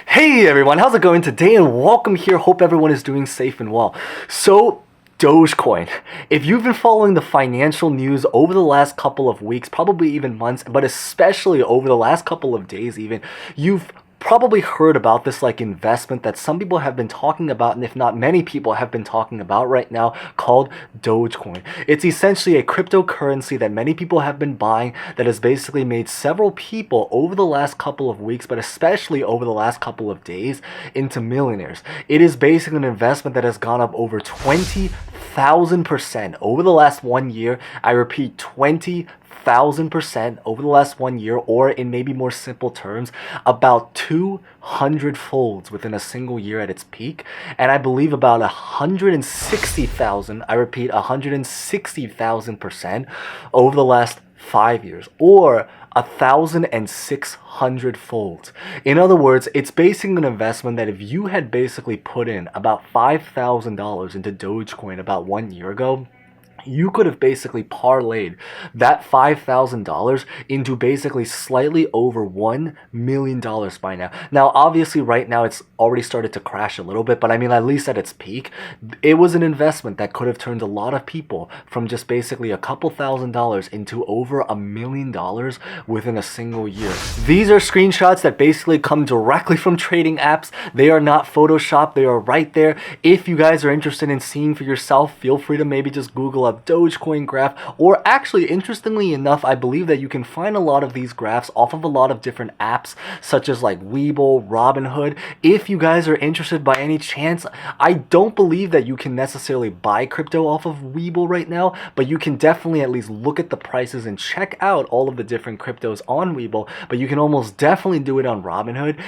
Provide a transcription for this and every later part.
Hey everyone, how's it going today and welcome here. Hope everyone is doing safe and well. So, Dogecoin. If you've been following the financial news over the last couple of weeks, probably even months, but especially over the last couple of days even, you've probably heard about this investment that some people have been talking about, and if not many people have been talking about right now, called Dogecoin. It's essentially a cryptocurrency that many people have been buying that has basically made several people over the last couple of weeks, but especially over the last couple of days, into millionaires. It is basically an investment that has gone up over 20,000% over the last 1 year. I repeat, 20,000% over the last 1 year, or in maybe more simple terms, about 200 folds within a single year at its peak. And I believe about 160,000, I repeat, 160,000% over the last 5 years, or 1,600 folds. In other words, it's basically an investment that if you had basically put in about $5,000 into Dogecoin about 1 year ago, you could have basically parlayed that $5,000 into basically slightly over $1 million by now. Now, obviously, right now, it's already started to crash a little bit, but I mean, at least at its peak, it was an investment that could have turned a lot of people from just basically a couple $1,000s into over $1 million within a single year. These are screenshots that basically come directly from trading apps. They are not Photoshopped. They are right there. If you guys are interested in seeing for yourself, feel free to maybe just Google up Dogecoin graph, or actually, interestingly enough, I believe that you can find a lot of these graphs off of a lot of different apps, such as like Webull, Robinhood. If you guys are interested by any chance, I don't believe that you can necessarily buy crypto off of Webull right now, but you can definitely at least look at the prices and check out all of the different cryptos on Webull, but you can almost definitely do it on Robinhood.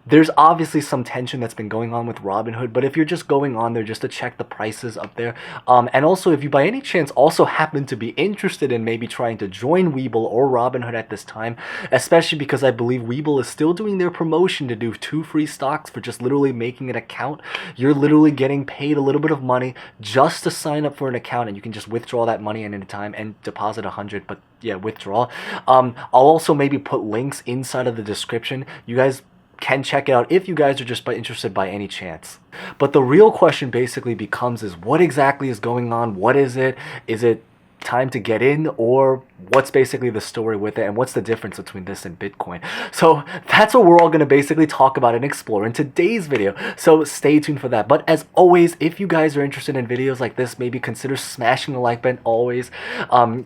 There's obviously some tension that's been going on with Robinhood, but if you're just going on there just to check the prices up there, and also if you by any chance also happen to be interested in maybe trying to join Webull or Robinhood at this time, especially because I believe Webull is still doing their promotion to do 2 free stocks for just literally making an account. You're literally getting paid a little bit of money just to sign up for an account, and you can just withdraw that money at any time and deposit 100, but yeah, withdraw. I'll also maybe put links inside of the description. You guys can check it out if you guys are just interested by any chance. But the real question basically becomes is what exactly is going on? What is it? Is it time to get in, or what's basically the story with it, and what's the difference between this and Bitcoin? So that's what we're all going to basically talk about and explore in today's video, so stay tuned for that. But as always, if you guys are interested in videos like this, maybe consider smashing the like button. Always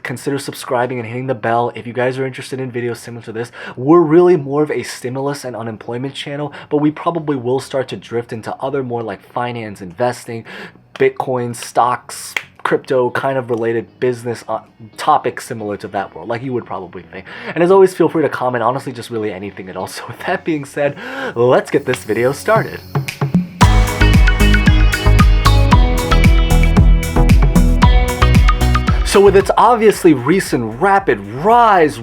consider subscribing and hitting the bell if you guys are interested in videos similar to this. We're really more of a stimulus and unemployment channel, but we probably will start to drift into other more like finance, investing, Bitcoin, stocks, crypto kind of related business topics similar to that world, like you would probably think. And as always, feel free to comment, honestly, just really anything at all. So with that being said, let's get this video started. So with its obviously recent rapid rise,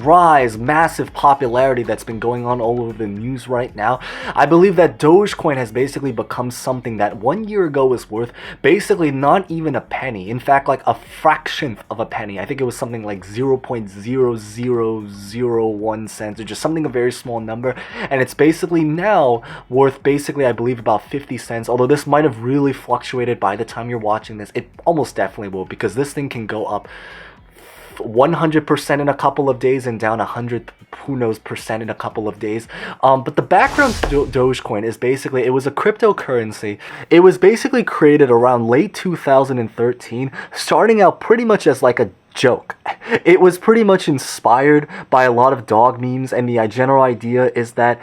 massive popularity that's been going on all over the news right now, I believe that Dogecoin has basically become something that 1 year ago was worth basically not even a penny. In fact, like a fraction of a penny. I think it was something like 0.0001 cents, or just something a very small number. And it's basically now worth basically, I believe, about 50 cents. Although this might have really fluctuated by the time you're watching this. It almost definitely will, because this thing can go up 100% in a couple of days and down 100 who knows percent in a couple of days. But the background to Dogecoin is basically, it was a cryptocurrency. It was basically created around late 2013, starting out pretty much as like a joke. It was pretty much inspired by a lot of dog memes, and the general idea is that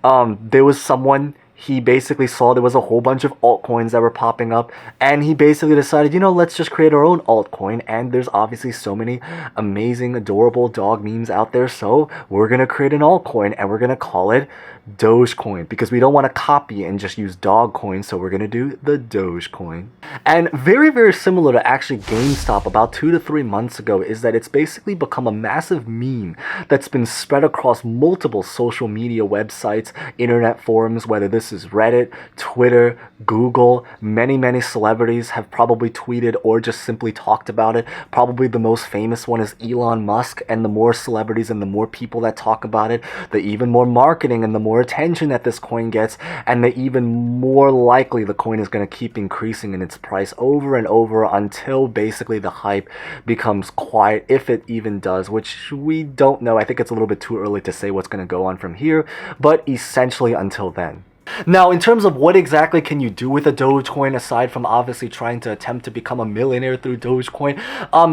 there was someone, he basically saw there was a whole bunch of altcoins that were popping up, and he basically decided, let's just create our own altcoin. And there's obviously so many amazing, adorable dog memes out there, so we're gonna create an altcoin and we're gonna call it Dogecoin, because we don't want to copy and just use Dogecoin, so we're gonna do the Dogecoin. And very, very similar to actually GameStop about 2 to 3 months ago is that it's basically become a massive meme that's been spread across multiple social media websites, internet forums, whether this is Reddit, Twitter, Google. Many celebrities have probably tweeted or just simply talked about it. Probably the most famous one is Elon Musk, and the more celebrities and the more people that talk about it, the even more marketing and the more more attention that this coin gets, and the even more likely the coin is going to keep increasing in its price over and over until basically the hype becomes quiet, if it even does, which we don't know. I think it's a little bit too early to say what's going to go on from here, but essentially until then. Now, in terms of what exactly can you do with a Dogecoin, aside from obviously trying to attempt to become a millionaire through Dogecoin,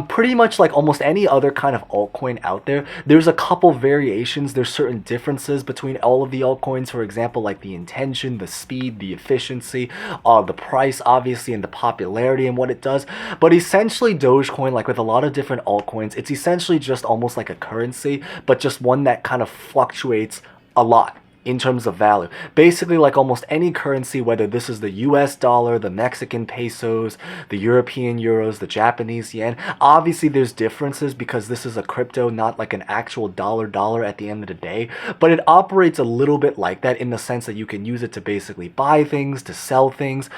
pretty much like almost any other kind of altcoin out there, there's a couple variations. There's certain differences between all of the altcoins, for example, like the intention, the speed, the efficiency, the price, obviously, and the popularity and what it does. But essentially, Dogecoin, like with a lot of different altcoins, it's essentially just almost like a currency, but just one that kind of fluctuates a lot in terms of value. Basically, like almost any currency, whether this is the US dollar, the Mexican pesos, the European euros, the Japanese yen, obviously there's differences because this is a crypto, not like an actual dollar at the end of the day, but it operates a little bit like that in the sense that you can use it to basically buy things, to sell things.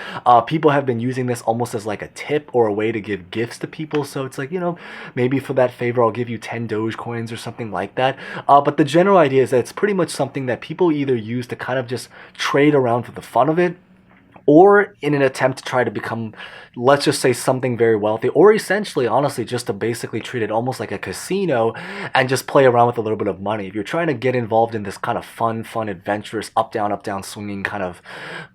People have been using this almost as like a tip or a way to give gifts to people, so it's like, you know, maybe for that favor I'll give you 10 Dogecoins or something like that. But the general idea is that it's pretty much something that people either use to kind of just trade around for the fun of it, or in an attempt to try to become, let's just say, something very wealthy, or essentially, honestly, just to basically treat it almost like a casino and just play around with a little bit of money. If you're trying to get involved in this kind of fun, adventurous, up, down, swinging kind of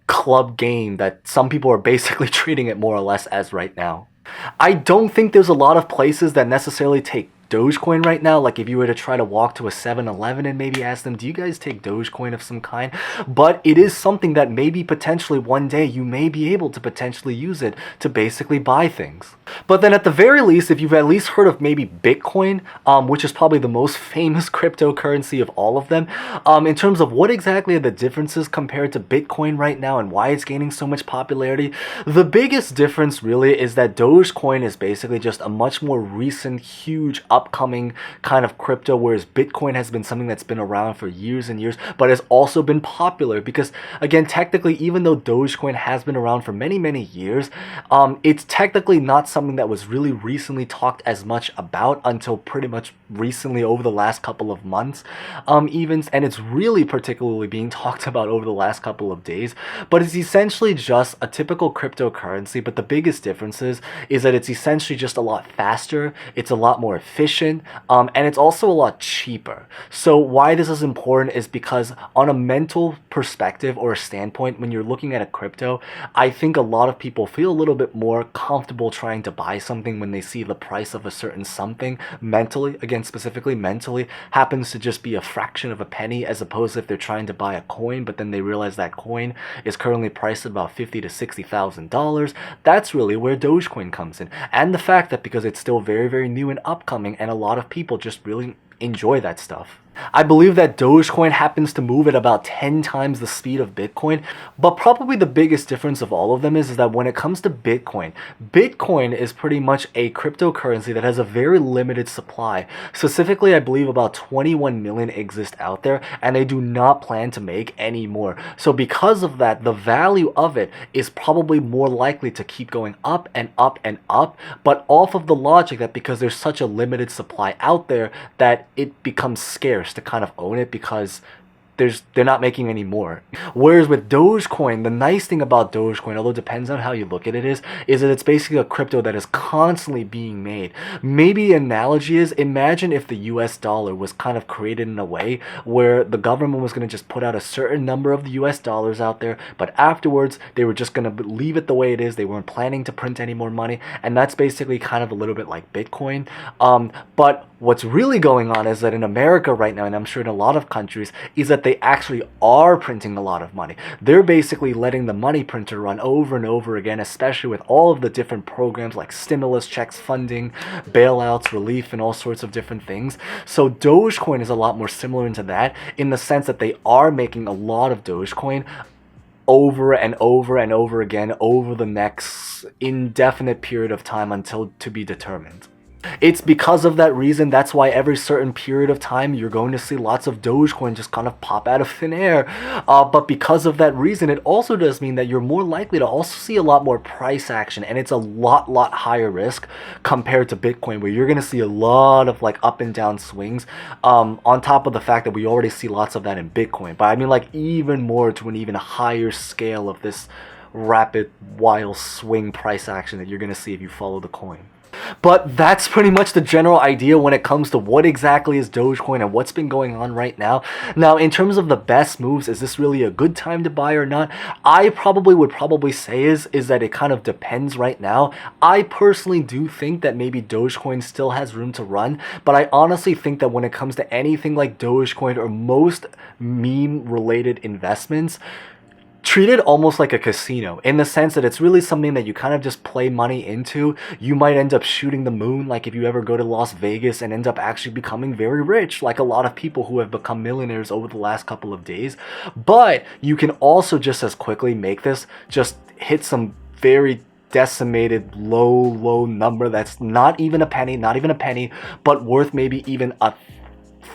club game that some people are basically treating it more or less as right now. I don't think there's a lot of places that necessarily take Dogecoin right now. Like if you were to try to walk to a 7-Eleven and maybe ask them, do you guys take Dogecoin of some kind? But it is something that maybe potentially one day you may be able to potentially use it to basically buy things. But then at the very least, if you've at least heard of maybe Bitcoin, which is probably the most famous cryptocurrency of all of them, in terms of what exactly are the differences compared to Bitcoin right now and why it's gaining so much popularity, the biggest difference really is that Dogecoin is basically just a much more recent, huge, upcoming kind of crypto, whereas Bitcoin has been something that's been around for years and years, but has also been popular because, again, technically, even though Dogecoin has been around for many years, it's technically not something that was really recently talked as much about until pretty much recently, over the last couple of months, and it's really particularly being talked about over the last couple of days. But it's essentially just a typical cryptocurrency, but the biggest difference is that it's essentially just a lot faster, it's a lot more efficient, and it's also a lot cheaper. So why this is important is because on a mental perspective or a standpoint, when you're looking at a crypto, I think a lot of people feel a little bit more comfortable trying to buy something when they see the price of a certain something mentally, again, specifically mentally, happens to just be a fraction of a penny, as opposed to if they're trying to buy a coin, but then they realize that coin is currently priced at about $50,000 to $60,000. That's really where Dogecoin comes in. And the fact that because it's still very new and upcoming, and a lot of people just really enjoy that stuff. I believe that Dogecoin happens to move at about 10 times the speed of Bitcoin, but probably the biggest difference of all of them is that when it comes to Bitcoin, Bitcoin is pretty much a cryptocurrency that has a very limited supply. Specifically, I believe about 21 million exist out there, and they do not plan to make any more. So because of that, the value of it is probably more likely to keep going up and up and up, but off of the logic that because there's such a limited supply out there, that it becomes scarce to kind of own it because they're not making any more. Whereas with Dogecoin, the nice thing about Dogecoin, although it depends on how you look at it, is that it's basically a crypto that is constantly being made. Maybe an analogy is, imagine if the US dollar was kind of created in a way where the government was going to just put out a certain number of the US dollars out there, but afterwards they were just going to leave it the way it is. They weren't planning to print any more money, and that's basically kind of a little bit like Bitcoin. But what's really going on is that in America right now, and I'm sure in a lot of countries, is that they actually are printing a lot of money. They're basically letting the money printer run over and over again, especially with all of the different programs like stimulus checks, funding, bailouts, relief, and all sorts of different things. So Dogecoin is a lot more similar into that, in the sense that they are making a lot of Dogecoin over and over and over again over the next indefinite period of time until to be determined. It's because of that reason, that's why every certain period of time you're going to see lots of Dogecoin just kind of pop out of thin air. But because of that reason, it also does mean that you're more likely to also see a lot more price action, and it's a lot higher risk compared to Bitcoin, where you're going to see a lot of like up and down swings, on top of the fact that we already see lots of that in Bitcoin. But I mean, like, even more to an even higher scale of this rapid, wild swing price action that you're going to see if you follow the coin. But that's pretty much the general idea when it comes to what exactly is Dogecoin and what's been going on right now. Now, in terms of the best moves, is this really a good time to buy or not? I would say is that it kind of depends right now. I personally do think that maybe Dogecoin still has room to run, but I honestly think that when it comes to anything like Dogecoin or most meme-related investments, treat it almost like a casino, in the sense that it's really something that you kind of just play money into. You might end up shooting the moon, like if you ever go to Las Vegas and end up actually becoming very rich, like a lot of people who have become millionaires over the last couple of days. But you can also just as quickly make this just hit some very decimated low number that's not even a penny, but worth maybe even a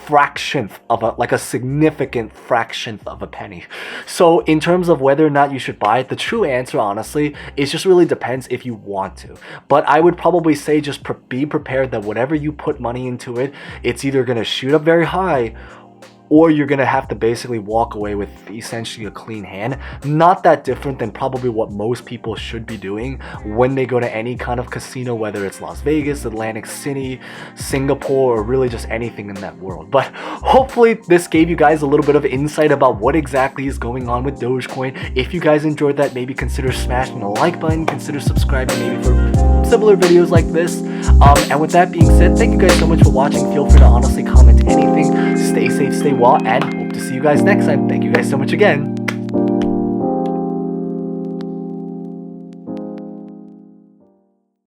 fractionth of a significant fractionth of a penny. So in terms of whether or not you should buy it, the true answer, honestly, it just really depends if you want to. But I would probably say just be prepared that whatever you put money into it, it's either going to shoot up very high, or you're going to have to basically walk away with essentially a clean hand. Not that different than probably what most people should be doing when they go to any kind of casino, whether it's Las Vegas, Atlantic City, Singapore, or really just anything in that world. But hopefully this gave you guys a little bit of insight about what exactly is going on with Dogecoin. If you guys enjoyed that, maybe consider smashing the like button, consider subscribing maybe for similar videos like this. And with that being said, thank you guys so much for watching. Feel free to honestly comment anything. Stay safe, stay well, and hope to see you guys next time. Thank you guys so much again.